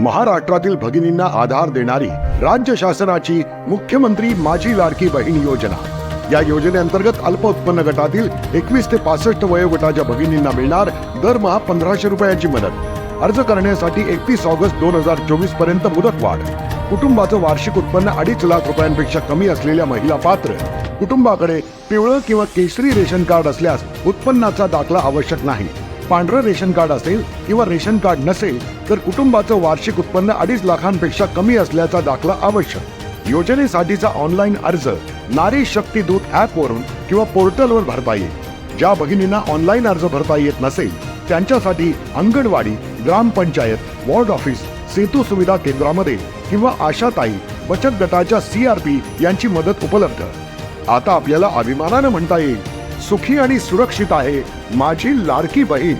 महाराष्ट्रातील भगिनींना आधार देणारी राज्य शासनाची मुख्यमंत्री माझी लाडकी बहीण योजना। या योजनेअंतर्गत अल्प उत्पन्न गटातील 21 ते 65 वयोगटाच्या भगिनींना मिळणार दरमहा 1500 रुपयांची मदत। अर्ज करण्यासाठी 31 ऑगस्ट 2024 पर्यंत मुदतवाढ। कुटुंबाचं वार्षिक उत्पन्न 2.5 लाख रुपयांपेक्षा कमी असलेल्या महिला पात्र। कुटुंबाकडे पिवळं किंवा केशरी रेशन कार्ड असल्यास उत्पन्नाचा दाखला आवश्यक नाही। पांढरं रेशन कार्ड असेल किंवा रेशन कार्ड नसेल तर कुटुंबाचं वार्षिक उत्पन्न 2.5 लाखांपेक्षा कमी असल्याचा दाखला आवश्यक। योजनेसाठीचा ऑनलाईन अर्ज नारी शक्ती दूत ॲप वरून किंवा पोर्टलवर भरता येईल। ज्या भगिनींना ऑनलाईन अर्ज भरता येत नसेल त्यांच्यासाठी अंगणवाडी, ग्रामपंचायत, वॉर्ड ऑफिस, सेतू सुविधा केंद्रामध्ये किंवा आशाताई बचत गटाच्या CRP यांची मदत उपलब्ध। आता आपल्याला अभिमानाने म्हणता येईल, सुखी आणि सुरक्षित आहे माझी लाडकी बहीण।